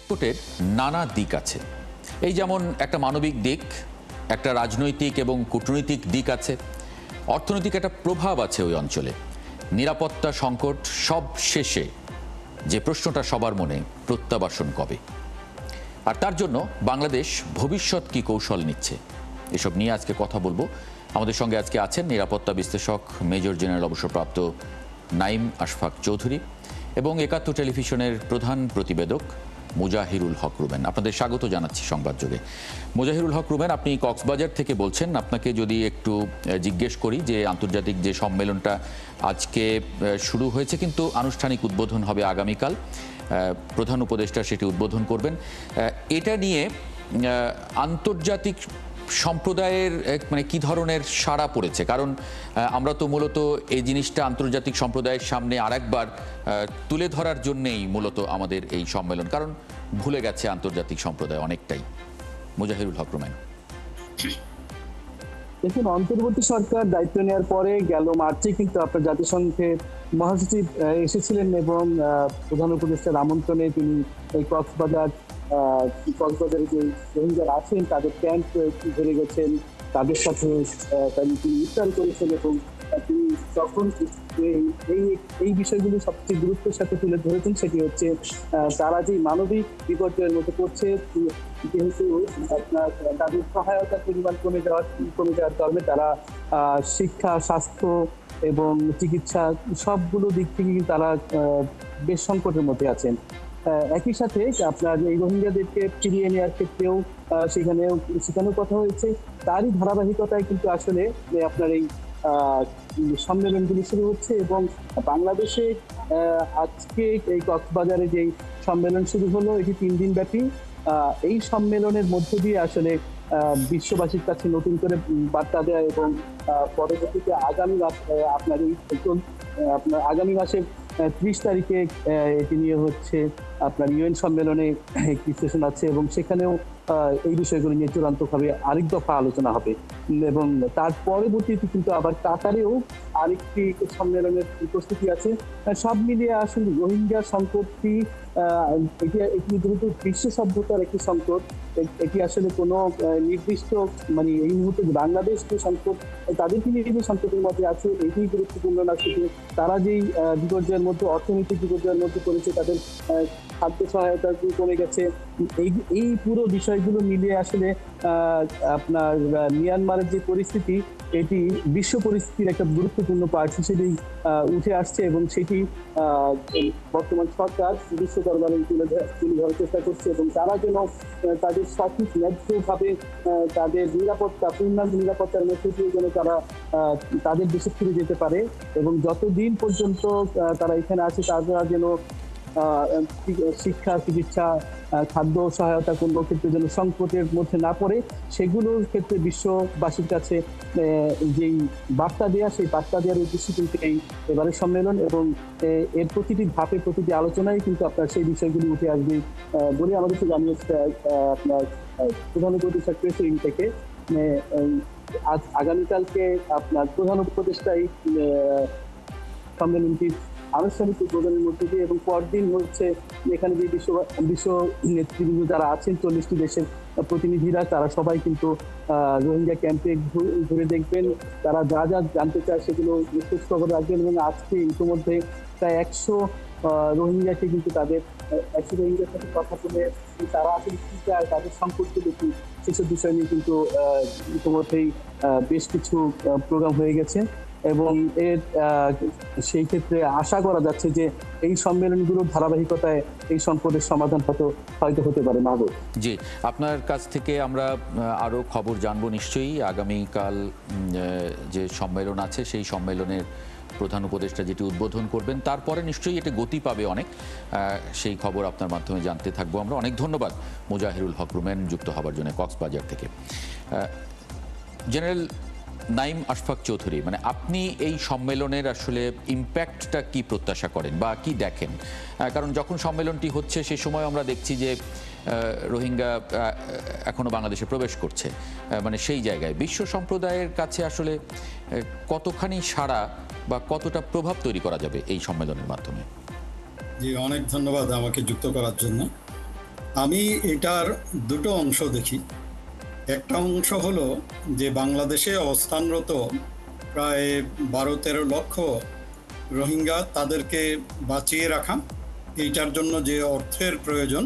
পাসপোর্টের নানা দিক আছে। এই যেমন একটা মানবিক দিক, একটা রাজনৈতিক এবং কূটনৈতিক দিক আছে, অর্থনৈতিক একটা প্রভাব আছে ওই অঞ্চলে, নিরাপত্তা সংকট। সব শেষে যে প্রশ্নটা সবার মনে, প্রত্যাবাসন কবে? আর তার জন্য বাংলাদেশ ভবিষ্যৎ কি কৌশল নিচ্ছে, এসব নিয়ে আজকে কথা বলবো। আমাদের সঙ্গে আজকে আছেন নিরাপত্তা বিশ্লেষক মেজর জেনারেল অবসরপ্রাপ্ত নাঈম আশফাক চৌধুরী এবং একাত্তর টেলিভিশনের প্রধান প্রতিবেদক মুজাহিরুল হক রুবেন। আপনাদের স্বাগত জানাচ্ছি সংবাদযোগে। মুজাহিরুল হক রুবেন, আপনি কক্সবাজার থেকে বলছেন। আপনাকে যদি একটু জিজ্ঞেস করি যে আন্তর্জাতিক যে সম্মেলনটা আজকে শুরু হয়েছে, কিন্তু আনুষ্ঠানিক উদ্বোধন হবে আগামীকাল, প্রধান উপদেষ্টা সেটি উদ্বোধন করবেন, এটা নিয়ে আন্তর্জাতিক সম্প্রদায়ের মানে কি ধরনের সাড়া পড়েছে? কারণ আমরা তো মূলত এই জিনিসটা আন্তর্জাতিক সম্প্রদায়ের সামনে আরেকবার তুলে ধরার জন্যেই মূলত আমাদের এই সম্মেলন, কারণ ভুলে গেছে আন্তর্জাতিক সম্প্রদায় অনেকটাই। মুজাহিরুল হক রুবেন। দেখুন, অন্তর্বর্তী সরকার দায়িত্ব নেওয়ার পরে গেল মার্চে কিন্তু আপনার জাতিসংঘে মহাসচিব এসেছিলেন এবং প্রধান উপদেষ্টার আমন্ত্রণে তিনি এই কক্সবাজারে যে রোহিঙ্গারা আছেন তাদের ক্যাম্প ঘুরে গেছেন, তাদের সাথে তিনি ইফতার করেছেন এবং তিনি তখন এই বিষয়গুলো সবচেয়ে গুরুত্বের সাথে তুলে ধরেছেন। সেটি হচ্ছে তারা যে মানবিক বিপর্যয়ের মধ্যে পড়ছে, যেহেতু আপনার তাদের সহায়তার পরিমাণ কমে যাওয়ার কারণে তারা শিক্ষা, স্বাস্থ্য এবং চিকিৎসা সবগুলো দিক থেকে তারা বেশ সংকটের মধ্যে আছেন। একই সাথে আপনার এই রোহিঙ্গাদেরকে ফিরিয়ে নেওয়ার ক্ষেত্রেও সেখানেও কথা হয়েছে। তারই ধারাবাহিকতায় কিন্তু আসলে আপনার এই সম্মেলনগুলি শুরু হচ্ছে এবং বাংলাদেশে আজকে এই কক্সবাজারে যে সম্মেলন শুরু হলো, এটি 3 দিন ব্যাপী। এই সম্মেলনের মধ্য দিয়ে আসলে বিশ্ববাসীর কাছে নতুন করে বার্তা দেয়া এবং পরবর্তীতে আগামী মাসে 30 তারিখে এটি নিয়ে হচ্ছে আপনার ইউএন সম্মেলনে একটি সেশন আছে এবং সেখানেও এই বিষয়গুলো নিয়ে চূড়ান্তভাবে আরেক দফা আলোচনা হবে এবং তার পরবর্তীতে কিন্তু আবার কাতারেও আরেকটি সম্মেলনের প্রস্তুতি আছে। সব মিলিয়ে আসলে রোহিঙ্গা সংকটটি এটি যেহেতু বিশ্ব সভ্যতার একটি সংকট, এটি আসলে কোনো নির্দিষ্ট মানে এই মুহূর্তে বাংলাদেশ যে সংকট তাদেরকে নিয়ে যে সংকটের মধ্যে আছে এটি গুরুত্বপূর্ণ না, শুধু তারা যেই বিপর্যয়ের মধ্যে অর্থনৈতিক বিপর্যয়ের মধ্যে পড়েছে, তাদের খাদ্য সহায়তা কমে গেছে, এই পুরো বিষয়গুলো মিলিয়ে আসলে আপনার মিয়ানমারের যে পরিস্থিতি এটি বিশ্ব পরিস্থিতির একটা গুরুত্বপূর্ণ পার্ট হিসেবেই উঠে আসছে এবং সেটি বর্তমান সরকার বিশ্ব দরবারে তুলে ধরার চেষ্টা করছে এবং তারা যেন তাদের সঠিক ন্যায্যভাবে তাদের পূর্ণাঙ্গ নিরাপত্তার মধ্যে দিয়ে যেন তারা তাদের দেশে ফিরে যেতে পারে এবং যতদিন পর্যন্ত তারা এখানে আছে তারা যেন শিক্ষা, চিকিৎসা, খাদ্য সহায়তা কোনো ক্ষেত্রে যেন সংকটের মধ্যে না পড়ে, সেগুলোর ক্ষেত্রে বিশ্ববাসীর কাছে যেই বার্তা দেওয়া, সেই বার্তা দেওয়ার উদ্দেশ্যে কিন্তু এই এবারের সম্মেলন এবং এর প্রতিটি ধাপে প্রতিটি আলোচনায় কিন্তু আপনার সেই বিষয়গুলি উঠে আসবে বলে আমাদেরকে জানিয়েছে আপনার প্রধান উপদেষ্টা প্রেস উইং থেকে। আগামীকালকে আপনার প্রধান উপদেষ্টাই সম্মেলনটি আনুষ্ঠানিক উদ্বোধনের মধ্যে দিয়ে এবং পরদিন হচ্ছে এখানে যে বিশ্ব নেতৃবৃন্দ যারা আছেন 40টি দেশের প্রতিনিধিরা, তারা সবাই কিন্তু রোহিঙ্গা ক্যাম্পে ঘুরে দেখবেন, তারা যা যা জানতে চায় সেগুলো খোঁজ খবর রাখবেন এবং আজকে ইতিমধ্যে প্রায় 100 রোহিঙ্গাকে কিন্তু তাদের 100 রোহিঙ্গার সাথে কথা বলে তারা আসলে কি চায়, তাদের সংকটগুলো কি, সেসব বিষয় নিয়ে কিন্তু ইতিমধ্যেই বেশ কিছু প্রোগ্রাম হয়ে গেছে এবং এর সেই ক্ষেত্রে আশা করা যাচ্ছে যে এই সম্মেলনগুলোর ধারাবাহিকতায় এই সংকটের সমাধান হয়তো হতে পারে। মাহবুব জি, আপনার কাছ থেকে আমরা আরও খবর জানবো নিশ্চয়ই। আগামীকাল যে সম্মেলন আছে সেই সম্মেলনের প্রধান উপদেষ্টা যেটি উদ্বোধন করবেন, তারপরে নিশ্চয়ই এটা গতি পাবে অনেক, সেই খবর আপনার মাধ্যমে জানতে থাকবো আমরা। অনেক ধন্যবাদ মুজাহিরুল হক রুবেন যুক্ত হবার জন্য কক্সবাজার থেকে। জেনারেল নাঈম আশফাক চৌধুরী, মানে আপনি এই সম্মেলনের আসলে ইম্প্যাক্টটা কি প্রত্যাশা করেন বা কি দেখেন? কারণ যখন সম্মেলনটি হচ্ছে সেই সময় আমরা দেখছি যে রোহিঙ্গা এখনো বাংলাদেশে প্রবেশ করছে, মানে সেই জায়গায় বিশ্ব সম্প্রদায়ের কাছে আসলে কতখানি সাড়া বা কতটা প্রভাব তৈরি করা যাবে এই সম্মেলনের মাধ্যমে? জি, অনেক ধন্যবাদ আমাকে যুক্ত করার জন্য। আমি এটার দুটো অংশ দেখি। একটা অংশ হলো যে বাংলাদেশে অবস্থানরত প্রায় 12-13 লক্ষ রোহিঙ্গা, তাদেরকে বাঁচিয়ে রাখা, এইটার জন্য যে অর্থের প্রয়োজন,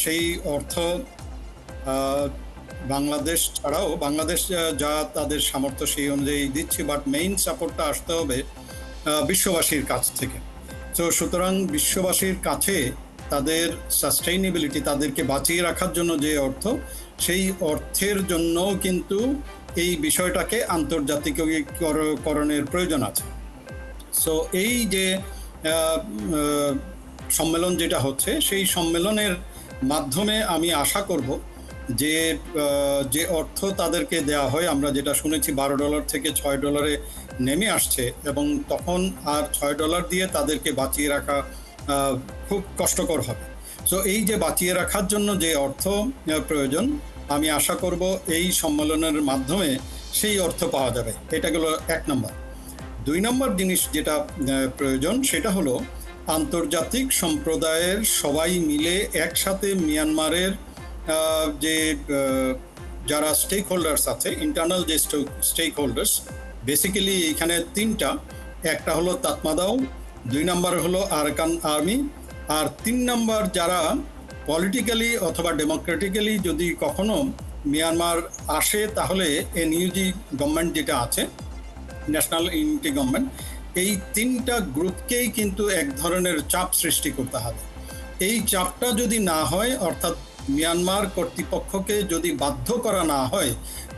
সেই অর্থ বাংলাদেশ ছাড়াও বাংলাদেশ যা তাদের সামর্থ্য সেই অনুযায়ী দিচ্ছে, বাট মেইন সাপোর্টটা আসতে হবে বিশ্ববাসীর কাছ থেকে। তো সুতরাং বিশ্ববাসীর কাছে তাদের সাস্টেইনেবিলিটি, তাদেরকে বাঁচিয়ে রাখার জন্য যে অর্থ, সেই অর্থের জন্যও কিন্তু এই বিষয়টাকে আন্তর্জাতিকীকরণের প্রয়োজন আছে। সো এই যে সম্মেলন যেটা হচ্ছে, সেই সম্মেলনের মাধ্যমে আমি আশা করব যে যে অর্থ তাদেরকে দেওয়া হয়, আমরা যেটা শুনেছি $12 থেকে $6 নেমে আসছে, এবং তখন আর $6 দিয়ে তাদেরকে বাঁচিয়ে রাখা খুব কষ্টকর হবে। সো এই যে বাঁচিয়ে রাখার জন্য যে অর্থ প্রয়োজন, আমি আশা করব এই সম্মেলনের মাধ্যমে সেই অর্থ পাওয়া যাবে। এটা গেল 1 নম্বর। 2 নম্বর জিনিস যেটা প্রয়োজন, সেটা হলো আন্তর্জাতিক সম্প্রদায়ের সবাই মিলে একসাথে মিয়ানমারের যে যারা স্টেক হোল্ডার্স আছে, ইন্টারনাল যে স্টেক হোল্ডার্স, বেসিক্যালি এখানে 3টা। একটা হলো তাতমাদাও, 2 নম্বর হলো আরাকান আর্মি, আর 3 নম্বর যারা পলিটিক্যালি অথবা ডেমোক্রেটিক্যালি যদি কখনো মিয়ানমার আসে, তাহলে এনইউজি গভর্নমেন্ট যেটা আছে, ন্যাশনাল ইউনিটি গভর্নমেন্ট, এই 3টা গ্রুপকেই কিন্তু এক ধরনের চাপ সৃষ্টি করতে হবে। এই চাপটা যদি না হয়, অর্থাৎ মিয়ানমার কর্তৃপক্ষকে যদি বাধ্য করা না হয়,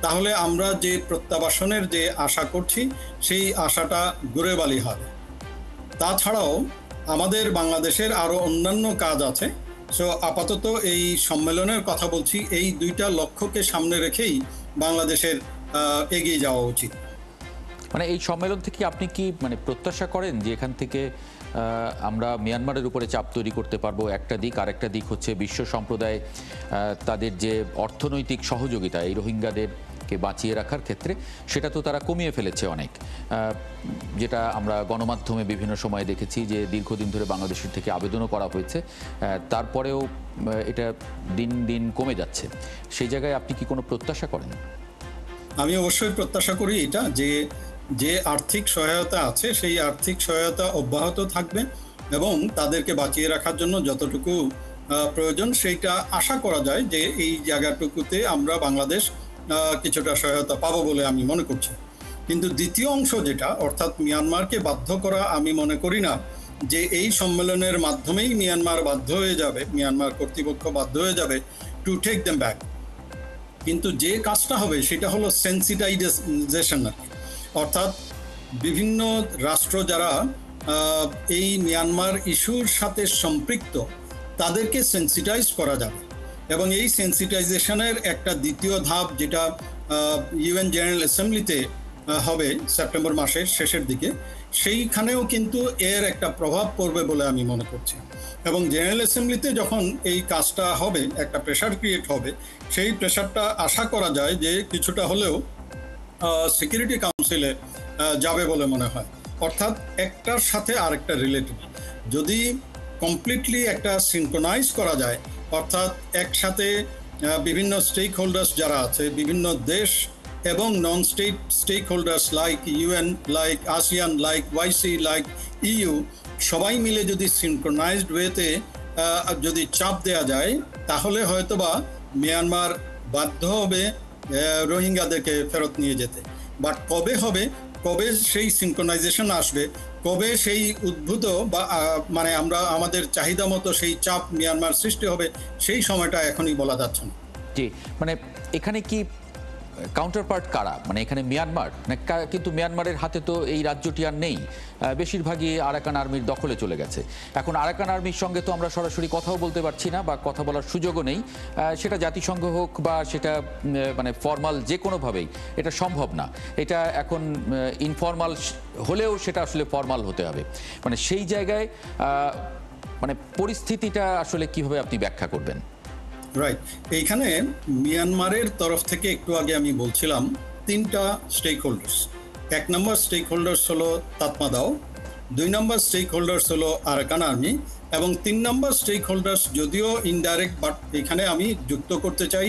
তাহলে আমরা যে প্রত্যাবাসনের যে আশা করছি, সেই আশাটা গুড়েবালি হবে। তাছাড়াও আমাদের বাংলাদেশের আরও অন্যান্য কাজ আছে। সো আপাতত এই সম্মেলনের কথা বলছি, এই 2টা লক্ষ্যকে সামনে রেখেই বাংলাদেশের এগিয়ে যাওয়া উচিত। মানে এই সম্মেলন থেকে আপনি কি প্রত্যাশা করেন যে এখান থেকে আমরা মিয়ানমারের উপরে চাপ তৈরি করতে পারবো? একটা দিক, আর একটা দিক হচ্ছে বিশ্ব সম্প্রদায় তাদের যে অর্থনৈতিক সহযোগিতা এই রোহিঙ্গাদেরকে বাঁচিয়ে রাখার ক্ষেত্রে, সেটা তো তারা কমিয়ে ফেলেছে অনেক, যেটা আমরা গণমাধ্যমে বিভিন্ন সময় দেখেছি যে দীর্ঘদিন ধরে বাংলাদেশের থেকে আবেদনও করা হয়েছে, তারপরেও এটা দিন দিন কমে যাচ্ছে। সেই জায়গায় আপনি কি কোনো প্রত্যাশা করেন? আমি অবশ্যই প্রত্যাশা করি এটা, যে আর্থিক সহায়তা আছে, সেই আর্থিক সহায়তা অব্যাহত থাকবে, এবং তাদেরকে বাঁচিয়ে রাখার জন্য যতটুকু প্রয়োজন, সেইটা আশা করা যায় যে এই জায়গাটুকুতে আমরা বাংলাদেশ কিছুটা সহায়তা পাবো বলে আমি মনে করছি। কিন্তু দ্বিতীয় অংশ যেটা, অর্থাৎ মিয়ানমারকে বাধ্য করা, আমি মনে করি না যে এই সম্মেলনের মাধ্যমেই মিয়ানমার বাধ্য হয়ে যাবে, মিয়ানমার কর্তৃপক্ষ বাধ্য হয়ে যাবে টু টেক দেম ব্যাক। কিন্তু যে কাজটা হবে সেটা হলো সেন্সিটাইজেশন, অর্থাৎ বিভিন্ন রাষ্ট্র যারা এই মিয়ানমার ইস্যুর সাথে সম্পৃক্ত, তাদেরকে সেন্সিটাইজ করা যাবে। এবং এই সেন্সিটাইজেশনের একটা দ্বিতীয় ধাপ, যেটা ইউএন জেনারেল অ্যাসেম্বলিতে হবে সেপ্টেম্বর মাসের শেষের দিকে, সেইখানেও কিন্তু এর একটা প্রভাব পড়বে বলে আমি মনে করছি। এবং জেনারেল অ্যাসেম্বলিতে যখন এই কাজটা হবে, একটা প্রেশার ক্রিয়েট হবে, সেই প্রেশারটা আশা করা যায় যে কিছুটা হলেও সিকিউরিটি কাউন্সিলে যাবে বলে মনে হয়। অর্থাৎ একটার সাথে আরেকটা রিলেটেড। যদি কমপ্লিটলি একটা সিনক্রোনাইজ করা যায়, অর্থাৎ একসাথে বিভিন্ন স্টেক হোল্ডার্স যারা আছে, বিভিন্ন দেশ এবং non stakeholders like UN, like ASEAN, like OIC, like EU, সবাই মিলে যদি সিনক্রোনাইজড ওয়েতে যদি চাপ দেওয়া যায়, তাহলে হয়তোবা মিয়ানমার বাধ্য হবে রোহিঙ্গাদেরকে ফেরত নিয়ে যেতে। বাট কবে হবে, কবে সেই সিনক্রোনাইজেশন আসবে, কবে সেই উদ্ভূত বা আমরা আমাদের চাহিদা মতো সেই চাপ মিয়ানমার সৃষ্টি হবে, সেই সময়টা এখনই বলা যাচ্ছে না। জি, এখানে কি কাউন্টারপার্ট কারা? এখানে মিয়ানমার, কিন্তু মিয়ানমারের হাতে তো এই রাজ্যটি আর নেই, বেশিরভাগই আরাকান আর্মির দখলে চলে গেছে। এখন আরাকান আর্মির সঙ্গে তো আমরা সরাসরি কথাও বলতে পারছি না, বা কথা বলার সুযোগও নেই। সেটা জাতিসংঘ হোক বা সেটা ফর্মাল যে কোনোভাবেই এটা সম্ভব না। এটা এখন ইনফর্মাল হলেও সেটা আসলে ফর্মাল হতে হবে। সেই জায়গায় পরিস্থিতিটা আসলে কিভাবে আপনি ব্যাখ্যা করবেন? রাইট, এইখানে মিয়ানমারের তরফ থেকে একটু আগে আমি বলছিলাম 3টা স্টেক হোল্ডার্স। 1 নম্বর স্টেক হোল্ডার্স হলো তাতমাদাও, 2 নম্বর স্টেক হোল্ডার্স হলো আরাকান আর্মি, এবং 3 নম্বর স্টেক হোল্ডার্স, যদিও ইনডাইরেক্ট, বাট এখানে আমি যুক্ত করতে চাই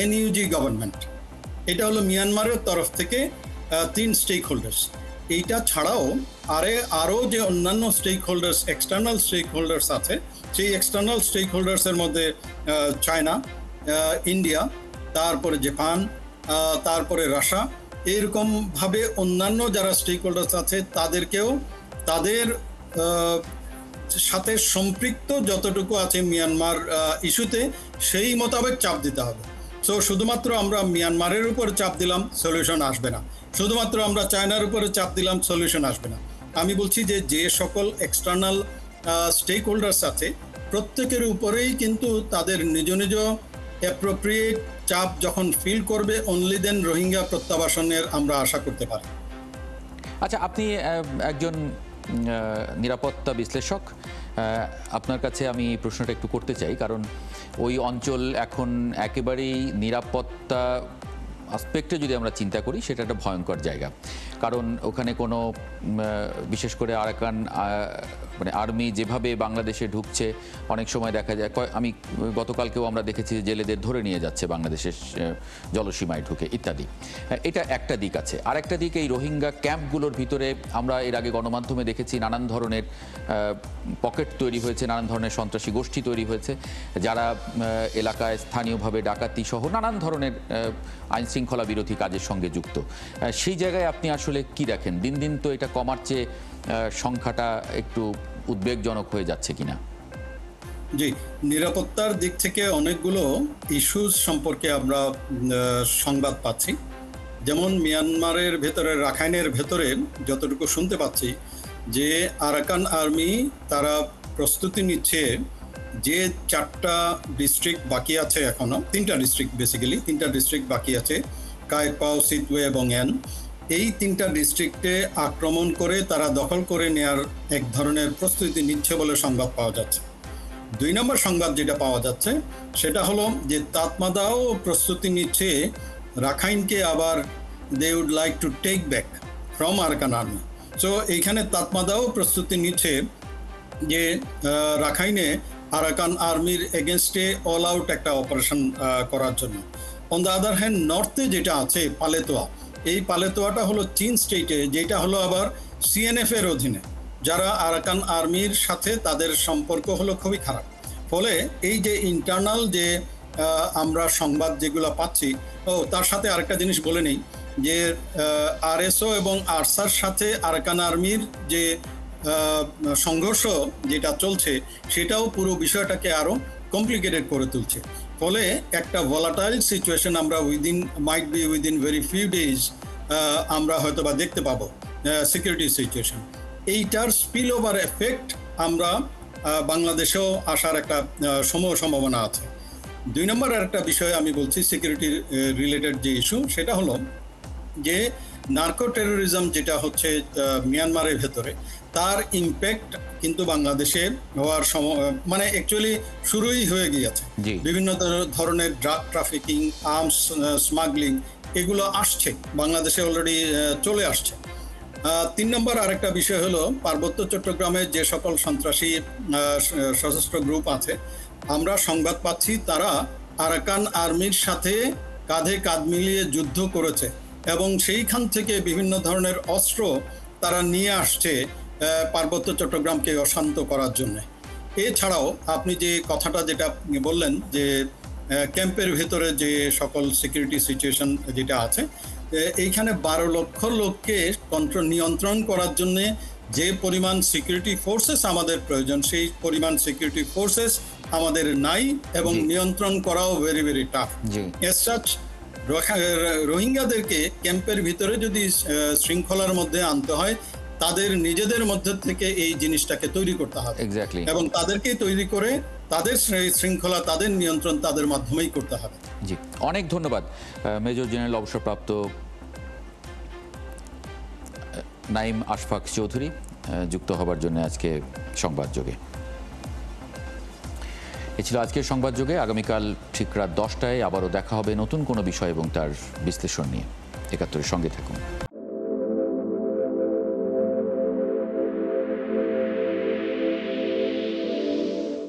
এনইউজি গভর্নমেন্ট। এটা হলো মিয়ানমারের তরফ থেকে 3 স্টেক হোল্ডার্স। এইটা ছাড়াও আরও যে অন্যান্য stakeholders, external stakeholders আছে, সেই এক্সটার্নাল স্টেক হোল্ডার্সের মধ্যে চায়না, ইন্ডিয়া, তারপরে জাপান, তারপরে রাশিয়া, এইরকমভাবে অন্যান্য যারা স্টেক হোল্ডার্স আছে তাদেরকেও তাদের সাথে সম্পৃক্ত যতটুকু আছে মিয়ানমার ইস্যুতে সেই মোতাবেক চাপ দিতে হবে। সো শুধুমাত্র আমরা মিয়ানমারের উপর চাপ দিলাম, সলিউশন আসবে না। শুধুমাত্র আমরা চায়নার উপরে চাপ দিলাম, সলিউশন আসবে না। আমি বলছি যে সকল এক্সটার্নাল স্টেক হোল্ডার্স আছে প্রত্যেকের উপরেই কিন্তু তাদের নিজ নিজ অ্যাপ্রোপ্রিয়েট চাপ যখন ফিল করবে, অনলি দেন রোহিঙ্গা প্রত্যাবাসনের আমরা আশা করতে পারি। আচ্ছা, আপনি একজন নিরাপত্তা বিশ্লেষক, আপনার কাছে আমি প্রশ্নটা একটু করতে চাই, কারণ ওই অঞ্চল এখন একেবারেই নিরাপত্তা আসপেক্টে যদি আমরা চিন্তা করি সেটা একটা ভয়ঙ্কর জায়গা। কারণ ওখানে কোনো বিশেষ করে আরাকান মানে আর্মি যেভাবে বাংলাদেশে ঢুকছে, অনেক সময় দেখা যায়, আমি গতকালকেও আমরা দেখেছি জেলেদের ধরে নিয়ে যাচ্ছে বাংলাদেশের জলসীমায় ঢুকে ইত্যাদি। এটা একটা দিক আছে। আর একটা দিক, এই রোহিঙ্গা ক্যাম্পগুলোর ভিতরে আমরা এর আগে গণমাধ্যমে দেখেছি নানান ধরনের পকেট তৈরি হয়েছে, নানান ধরনের সন্ত্রাসী গোষ্ঠী তৈরি হয়েছে, যারা এলাকায় স্থানীয়ভাবে ডাকাতি সহ নানান ধরনের আইন শৃঙ্খলা বিরোধী কাজের সঙ্গে যুক্ত। সেই জায়গায় আপনি আসলে কি দেখেন? দিন দিন তো এটা কমার চেয়ে সংখ্যাটা একটু উদ্বেগজনক হয়ে যাচ্ছে কিনা? জি, নিরাপত্তার দিক থেকে অনেকগুলো ইস্যুস সম্পর্কে আমরা সংবাদ পাচ্ছি। যেমন মিয়ানমারের ভেতরে, রাখাইনের ভেতরে যতটুকু শুনতে পাচ্ছি যে আরাকান আর্মি তারা প্রস্তুতি নিচ্ছে যে 4টা ডিস্ট্রিক্ট বাকি আছে, এখনো 3টা ডিস্ট্রিক্ট, বেসিক্যালি 3টা ডিস্ট্রিক্ট বাকি আছে, কায়পাও, সিতওয়ে এবং এন। এই 3টা ডিস্ট্রিক্টে আক্রমণ করে তারা দখল করে নেওয়ার এক ধরনের প্রস্তুতি নিচ্ছে বলে সংবাদ পাওয়া যাচ্ছে। 2 নম্বর সংবাদ যেটা পাওয়া যাচ্ছে সেটা হলো যে তাতমাদাও প্রস্তুতি নিচ্ছে রাখাইনকে আবার they would like to take back from Arakan army. So এইখানে তাতমাদাও প্রস্তুতি নিচ্ছে যে রাখাইনে আরাকান আর্মির এগেনস্টে অল আউট একটা অপারেশন করার জন্য। অন দ্য আদার হ্যান্ড, নর্থে যেটা আছে পালেতোয়া, এই পালেতোয়াটা হলো চীন স্টেটে, যেটা হলো আবার সিএনএফ এর অধীনে, যারা আরাকান আর্মির সাথে তাদের সম্পর্ক হলো খুবই খারাপ। ফলে এই যে ইন্টারনাল যে আমরা সংবাদ যেগুলো পাচ্ছি, তার সাথে আরেকটা জিনিস বলে নেই যে আরএসও এবং আরসার সাথে আরাকান আর্মির যে সংঘর্ষ যেটা চলছে সেটাও পুরো বিষয়টাকে আরো কমপ্লিকেটেড করে তুলছে। ফলে একটা ভলাটাইল সিচুয়েশন আমরা উইদিন ভেরি ফিউ ডেজ আমরা হয়তো বা দেখতে পাবো সিকিউরিটি সিচুয়েশন। এইটার স্পিল ওভার এফেক্ট আমরা বাংলাদেশেও আসার একটা সম্ভাবনা আছে। 2 নম্বর আর একটা বিষয় আমি বলছি সিকিউরিটি রিলেটেড যে ইস্যু, সেটা হলো যে নার্কো টেরোরিজম যেটা হচ্ছে মিয়ানমারের ভেতরে, তার ইম্প্যাক্ট কিন্তু বাংলাদেশে হওয়ার মানে অ্যাকচুয়ালি শুরুই হয়ে গিয়েছে। বিভিন্ন ধরনের ড্রাগ ট্রাফিকিং, আর্মস স্মাগলিং, এগুলো আসছে বাংলাদেশে, অলরেডি চলে আসছে। 3 নম্বর আরেকটা বিষয় হলো পার্বত্য চট্টগ্রামে যে সকল সন্ত্রাসী সশস্ত্র গ্রুপ আছে, আমরা সংবাদ পাচ্ছি তারা আরাকান আর্মির সাথে কাঁধে কাঁধ মিলিয়ে যুদ্ধ করেছে এবং সেইখান থেকে বিভিন্ন ধরনের অস্ত্র তারা নিয়ে আসছে পার্বত্য চট্টগ্রামকে অশান্ত করার জন্য। এছাড়াও আপনি যে কথাটা যেটা বললেন যে ক্যাম্পের ভেতরে যে সকল সিকিউরিটি সিচুয়েশন যেটা আছে, এইখানে 12 লক্ষ লোককে নিয়ন্ত্রণ করার জন্য যে পরিমাণ সিকিউরিটি ফোর্সেস আমাদের প্রয়োজন, সেই পরিমাণ সিকিউরিটি ফোর্সেস আমাদের নাই এবং নিয়ন্ত্রণ করাও very very tough. As such রোহিঙ্গাদেরকে ক্যাম্পের ভিতরে যদি শৃঙ্খলার মধ্যে আনতে হয়, তাদের নিজেদের মধ্যে থেকে এই জিনিসটাকে তৈরি করতে হবে এবং তাদেরকে তৈরি করে তাদের শৃঙ্খলা, তাদের নিয়ন্ত্রণ তাদের মাধ্যমেই করতে হবে। জি, অনেক ধন্যবাদ মেজর জেনারেল অবসরপ্রাপ্ত নাঈম আশফাক চৌধুরী যুক্ত হবার জন্য আজকে সংবাদযোগে। এ ছিল আজকের সংবাদযোগে। আগামীকাল ঠিক রাত 10টায় আবারও দেখা হবে নতুন কোনো বিষয় এবং তার বিশ্লেষণ নিয়ে। ৭১-এর সঙ্গে থাকুন।